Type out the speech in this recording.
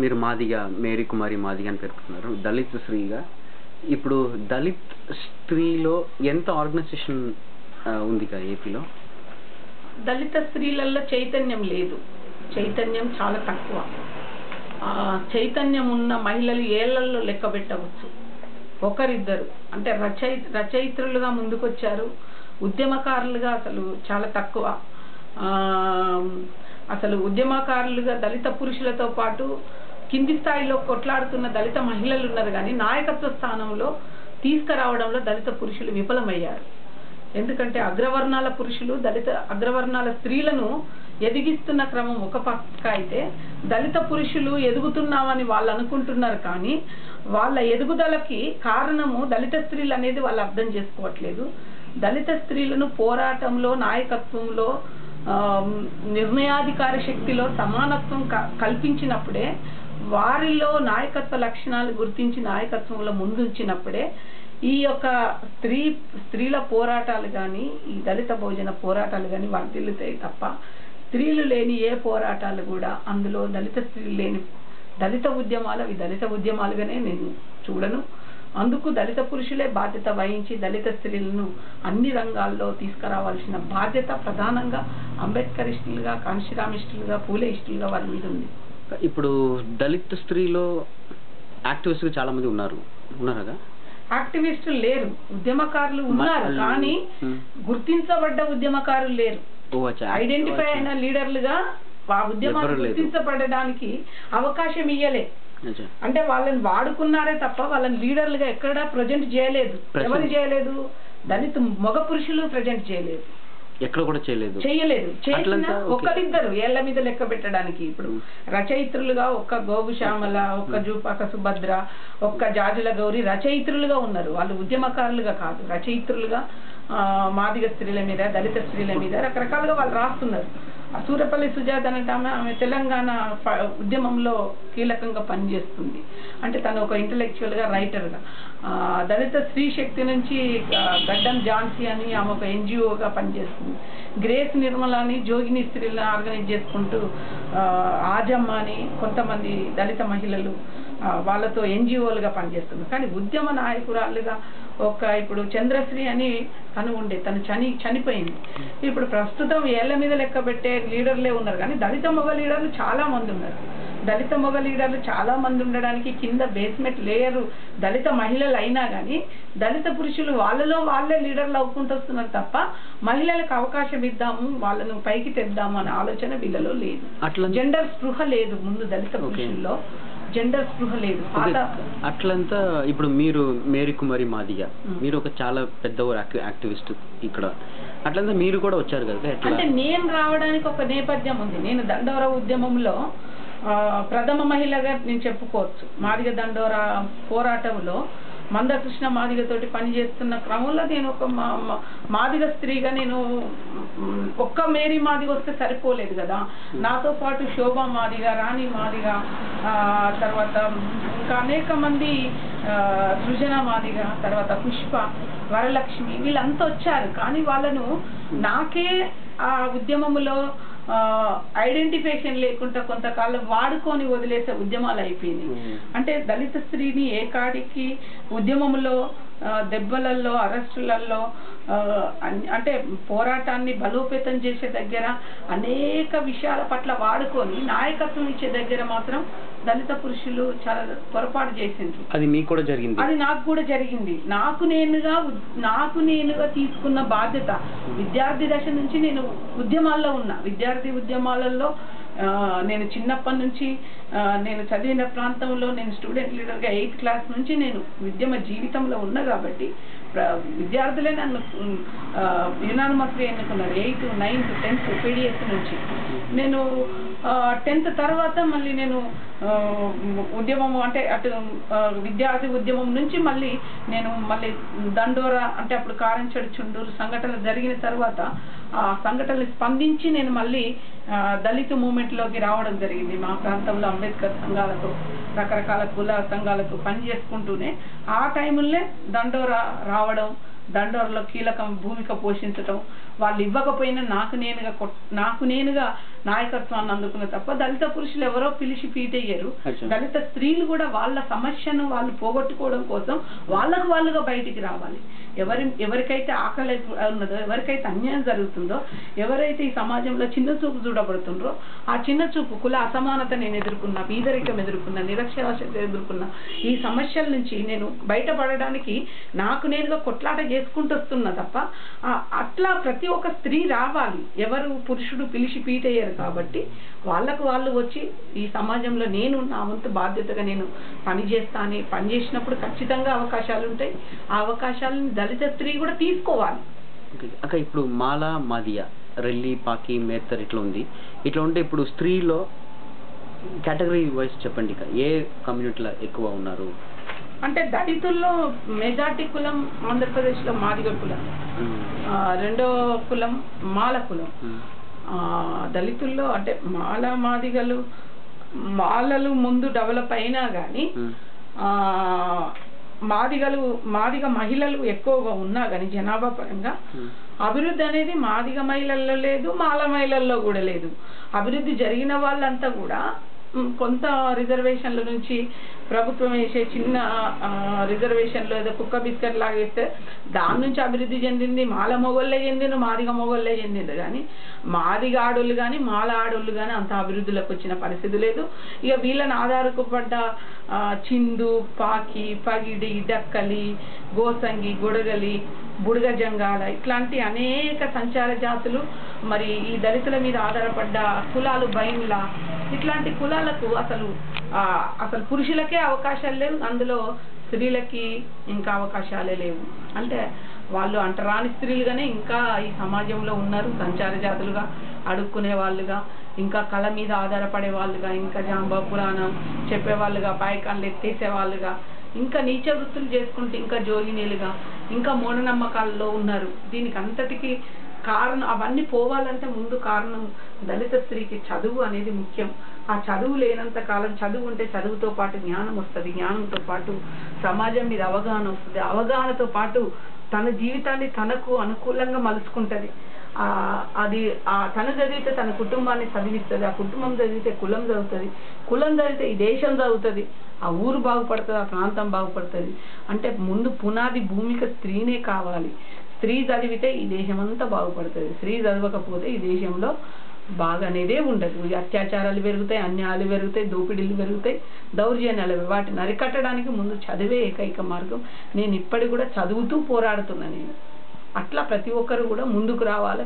మీరు మాదిగ మేరీ కుమారి మాదిగ అని పేర్కొన్నారు, దళిత స్త్రీగా. ఇప్పుడు దళిత్ స్త్రీలో ఎంత ఆర్గనైజేషన్ ఉంది కదా ఏపీలో? దళిత స్త్రీలలో చైతన్యం లేదు, చైతన్యం చాలా తక్కువ. చైతన్యం ఉన్న మహిళలు ఏళ్లలో లెక్క పెట్టవచ్చు, ఒకరిద్దరు. అంటే రచయిత్రులుగా ముందుకొచ్చారు, ఉద్యమకారులుగా అసలు చాలా తక్కువ. అసలు ఉద్యమకారులుగా దళిత పురుషులతో పాటు కింది స్థాయిలో కొట్లాడుతున్న దళిత మహిళలు ఉన్నారు, కానీ నాయకత్వ స్థానంలో తీసుకురావడంలో దళిత పురుషులు విఫలమయ్యారు. ఎందుకంటే అగ్రవర్ణాల పురుషులు అగ్రవర్ణాల స్త్రీలను ఎదిగిస్తున్న క్రమం ఒక పక్క అయితే, దళిత పురుషులు ఎదుగుతున్నామని వాళ్ళు అనుకుంటున్నారు, కానీ వాళ్ళ ఎదుగుదలకి కారణము దళిత స్త్రీలు అనేది వాళ్ళు అర్థం చేసుకోవట్లేదు. దళిత స్త్రీలను పోరాటంలో, నాయకత్వంలో, నిర్ణయాధికార శక్తిలో సమానత్వం కల్పించినప్పుడే, వారిలో నాయకత్వ లక్షణాలు గుర్తించి నాయకత్వంలో ముందుంచినప్పుడే ఈ యొక్క స్త్రీల పోరాటాలు కానీ, ఈ దళిత బహుజన పోరాటాలు కానీ వర్ధిల్లుతాయి తప్ప, స్త్రీలు లేని ఏ పోరాటాలు కూడా, అందులో దళిత స్త్రీలు లేని దళిత ఉద్యమాలు అవి దళిత ఉద్యమాలుగానే నేను చూడను. అందుకు దళిత పురుషులే బాధ్యత వహించి దళిత స్త్రీలను అన్ని రంగాల్లో తీసుకురావాల్సిన బాధ్యత ప్రధానంగా అంబేద్కరిస్టులుగా, కాంశీరామిస్టులుగా, పూలేయిస్టులుగా వారి మీద ఉంది. ఇప్పుడు దళిత స్త్రీలో యాక్టివిస్టులు చాలా మంది ఉన్నారా? యాక్టివిస్టులు లేరు, ఉద్యమకారులు ఉన్నారు, కానీ గుర్తించబడ్డ ఉద్యమకారులు లేరు. ఐడెంటిఫై అయిన లీడర్లుగా ఆ ఉద్యమాలు గుర్తించబడడానికి అవకాశం ఇయ్యలే. అంటే వాళ్ళని వాడుకున్నారే తప్ప వాళ్ళని లీడర్లుగా ఎక్కడా ప్రజెంట్ చేయలేదు. ఎవరు చేయలేదు? దళిత మగ పురుషులు ప్రజెంట్ చేయలేదు, ఎక్కడ కూడా చేయలేదు. చేసిన ఒకరిద్దరు ఏళ్ల మీద లెక్క పెట్టడానికి. ఇప్పుడు రచయిత్రులుగా ఒక్క గోగు శ్యామల, ఒక్క జూపాక సుభద్ర, ఒక్క జాజుల గౌరి రచయిత్రులుగా ఉన్నారు. వాళ్ళు ఉద్యమకారులుగా కాదు, రచయిత్రులుగా మాదిగ స్త్రీల మీద, దళిత స్త్రీల మీద రకరకాలుగా వాళ్ళు రాస్తున్నారు. సూరపల్లి సుజాత అంటే ఆమె తెలంగాణ ఉద్యమంలో కీలకంగా పనిచేస్తుంది. అంటే తను ఒక ఇంటలెక్చువల్గా, రైటర్గా. దళిత స్త్రీ శక్తి నుంచి గడ్డం ఝాన్సీ అని ఆమె ఒక ఎన్జిఓగా పనిచేస్తుంది. గ్రేస్ నిర్మల అని జోగిని స్త్రీలను ఆర్గనైజ్ చేసుకుంటూ, ఆజమ్మ అని కొంతమంది దళిత మహిళలు వాళ్ళతో ఎన్జిఓలుగా పనిచేస్తుంది. కానీ ఉద్యమ నాయకురాలుగా ఇప్పుడు చంద్రశ్రీ అని తను చనిపోయింది. ఇప్పుడు ప్రస్తుతం ఏళ్ల మీద లెక్క పెట్టే లీడర్లే ఉన్నారు, కానీ దళిత మగ లీడర్లు చాలా మంది ఉన్నారు. దళిత మగ లీడర్లు చాలా మంది ఉండడానికి కింద బేస్మెంట్ లేయరు దళిత మహిళలు అయినా కానీ దళిత పురుషులు వాళ్ళలో వాళ్ళే లీడర్లు అవ్వుకుంటూ వస్తున్నారు తప్ప, మహిళలకు అవకాశం ఇద్దాము, వాళ్ళను పైకి తెద్దాము అనే ఆలోచన వీళ్ళలో లేదు. జెండర్ స్పృహ లేదు ముందు దళిత పురుషుల్లో, జెండర్ స్పృహ లేదు. అట్లంతా ఇప్పుడు మీరు మేరీ కుమారి మాదిగ, మీరు ఒక చాలా పెద్ద యాక్టివిస్ట్ ఇక్కడ, అట్లంతా మీరు కూడా వచ్చారు కదా? అంటే నేను రావడానికి ఒక నేపథ్యం ఉంది. నేను దండోరా ఉద్యమంలో ప్రథమ మహిళగా నేను చెప్పుకోవచ్చు. మాదిగ దండోరా పోరాటంలో మందకృష్ణ మాదిగతోటి పనిచేస్తున్న క్రమంలో నేను ఒక మాదిగ స్త్రీగా, నేను ఒక్క మేరీ మాదిగ వస్తే సరిపోలేదు కదా, నాతో పాటు శోభా మాదిగ, రాణి మాదిగ, తర్వాత ఇంకా అనేక మంది, సృజన మాదిగ, తర్వాత పుష్ప, వరలక్ష్మి, వీళ్ళంతా వచ్చారు. కానీ వాళ్ళను నాకే ఆ ఉద్యమంలో ఐడెంటిఫికేషన్ లేకుండా కొంతకాలం వాడుకొని వదిలేసే ఉద్యమాలు అయిపోయినాయి. అంటే దళిత స్త్రీని ఏకాడికి ఉద్యమంలో, దెబ్బలలో, అరెస్టులలో, అంటే పోరాటాన్ని బలోపేతం చేసే దగ్గర అనేక విషయాల పట్ల వాడుకొని నాయకత్వం ఇచ్చే దగ్గర మాత్రం దళిత పురుషులు చాలా పొరపాటు చేసిండ్రు. అది మీకు కూడా జరిగింది? అది నాకు కూడా జరిగింది. నాకు నేనుగా తీసుకున్న బాధ్యత. విద్యార్థి దశ నుంచి నేను ఉద్యమాల్లో ఉన్నా. విద్యార్థి ఉద్యమాలలో నేను చిన్నప్పటి నుంచి నేను చదివిన ప్రాంతంలో నేను స్టూడెంట్ లీడర్గా 8th క్లాస్ నుంచి నేను ఉద్యమ జీవితంలో ఉన్నా కాబట్టి విద్యార్థులే నన్ను యునానిమస్గా ఎన్నుకున్నారు. 8th, 9th, 10th PDS నుంచి. నేను 10th తర్వాత మళ్ళీ నేను ఉద్యమం అంటే అటు విద్యార్థి ఉద్యమం నుంచి మళ్ళీ దండోరా అంటే అప్పుడు కారంచేడు, చుండూరు సంఘటనలు జరిగిన తర్వాత ఆ సంఘటనలు స్పందించి నేను మళ్ళీ దళిత మూవ్మెంట్లోకి రావడం జరిగింది. మా ప్రాంతంలో అంబేద్కర్ సంఘాలతో, రకరకాల కుల సంఘాలతో పనిచేసుకుంటూనే ఆ టైంలోనే దండోరా రావడం, దండోరలో కీలక భూమిక పోషించటం, వాళ్ళు ఇవ్వకపోయినా నాకు నేనుగా నాయకత్వాన్ని అందుకున్న తప్ప దళిత పురుషులు ఎవరో పిలిచి పీటయ్యారు. దళిత స్త్రీలు కూడా వాళ్ళ సమస్యను వాళ్ళు పోగొట్టుకోవడం కోసం వాళ్ళుగా బయటికి రావాలి. ఎవరికైతే ఆకలి ఉన్నదో, ఎవరికైతే అన్యాయం జరుగుతుందో, ఎవరైతే ఈ సమాజంలో చిన్న చూపు చూడబడుతుండ్రో, ఆ చిన్న చూపు, కుల అసమానత నేను ఎదుర్కొన్నా, పేదరికం ఎదుర్కొన్నా, నిరక్షరాస్యత ఎదుర్కొన్నా, ఈ సమస్యల నుంచి నేను బయటపడడానికి నాకు నేనుగా కొట్లాట చేసుకుంటూ వస్తున్నా తప్ప అట్లా ప్రతి ఒక్క స్త్రీ రావాలి. ఎవరు పురుషుడు పిలిచి పీటయ్యారు కాబట్టి వాళ్ళు వచ్చి ఈ సమాజంలో నేను నా వంతు బాధ్యతగా నేను పనిచేస్తాను. పనిచేసినప్పుడు ఖచ్చితంగా అవకాశాలు ఉంటాయి. ఆ అవకాశాలను దళిత స్త్రీ కూడా తీసుకోవాలి. అక్క ఇప్పుడు మాల, మాదియా, రెల్లి, పాకి, మేత్తర్ ఇట్లా ఉంది. ఇట్లా ఉంటే ఇప్పుడు స్త్రీలో కేటగిరీ వైజ్ చెప్పండి, ఏ కమ్యూనిటీలో ఎక్కువ ఉన్నారు? అంటే దళితుల్లో మెజార్టీ కులం ఆంధ్రప్రదేశ్లో మాదిగ కులం, రెండో కులం మాల కులం. దళితుల్లో అంటే మాలలు ముందు డెవలప్ అయినా కానీ మాదిగ మహిళలు ఎక్కువగా ఉన్నా కానీ జనాభా పరంగా అభివృద్ధి అనేది మాదిగ మహిళల్లో లేదు, మాల మహిళల్లో కూడా లేదు. అభివృద్ధి జరిగిన వాళ్ళంతా కూడా కొంత రిజర్వేషన్ల నుంచి ప్రభుత్వం వేసే చిన్న రిజర్వేషన్లో ఏదో కుక్క బిస్కెట్ లాగేస్తే దాని నుంచి అభివృద్ధి చెందింది. మాల మొగోళ్ళే చెందిండు, మాదిగ మొగోళ్ళే చెందిండు. కానీ మాదిగ ఆడోళ్ళు కానీ మాల ఆడోళ్ళు కానీ అంత అభివృద్ధిలోకి వచ్చిన పరిస్థితి లేదు. ఇక వీళ్ళని ఆధారపడ్డ చిందు, పాకి, పగిడి, డక్కలి, గోసంగి, గొడగలి, బుడగ జంగాల ఇట్లాంటి అనేక సంచార జాతులు, మరి ఈ దళితుల మీద ఆధారపడ్డ కులాలు, బైన్ల, ఇట్లాంటి కులాలకు అసలు పురుషులకే అవకాశాలు లేవు. అందులో స్త్రీలకి ఇంకా అవకాశాలే లేవు. అంటే వాళ్ళు అంటరాని స్త్రీలుగానే ఇంకా ఈ సమాజంలో ఉన్నారు. సంచార జాతులుగా, అడుక్కునే వాళ్ళుగా, ఇంకా కళ మీద ఆధారపడే వాళ్ళుగా, ఇంకా జాంబా పురాణం చెప్పేవాళ్ళుగా, పాయకాన్లు ఎత్తేసే వాళ్ళుగా, ఇంకా నీచ వృత్తులు చేసుకుంటూ ఇంకా జోగినీలుగా, ఇంకా మూఢనమ్మకాల్లో ఉన్నారు. దీనికి అంతటికి కారణం, అవన్నీ పోవాలంటే ముందు కారణం దళిత స్త్రీకి చదువు అనేది ముఖ్యం. ఆ చదువు లేనంత కాలం, చదువు ఉంటే చదువుతో పాటు జ్ఞానం వస్తుంది, జ్ఞానంతో పాటు సమాజం మీద అవగాహన వస్తుంది, అవగాహనతో పాటు తన జీవితాన్ని తనకు అనుకూలంగా మలుచుకుంటుంది. అది తను చదివితే తన కుటుంబాన్ని చదివిస్తుంది, ఆ కుటుంబం చదివితే కులం చదువుతుంది, కులం చదివితే ఈ దేశం చదువుతుంది, ఆ ఊరు బాగుపడుతుంది, ఆ ప్రాంతం బాగుపడుతుంది. అంటే ముందు పునాది భూమిక స్త్రీనే కావాలి. స్త్రీ చదివితే ఈ దేశం అంతా బాగుపడుతుంది. స్త్రీ చదవకపోతే ఈ దేశంలో బాగానేదే ఉండదు. అత్యాచారాలు పెరుగుతాయి, అన్యాయాలు పెరుగుతాయి, దోపిడీలు పెరుగుతాయి, దౌర్జన్యాలు. వాటిని అరికట్టడానికి ముందు చదివే ఏకైక మార్గం. నేను ఇప్పటికి కూడా చదువుతూ పోరాడుతున్నా. నేను అట్లా ప్రతి ఒక్కరు కూడా ముందుకు రావాలి.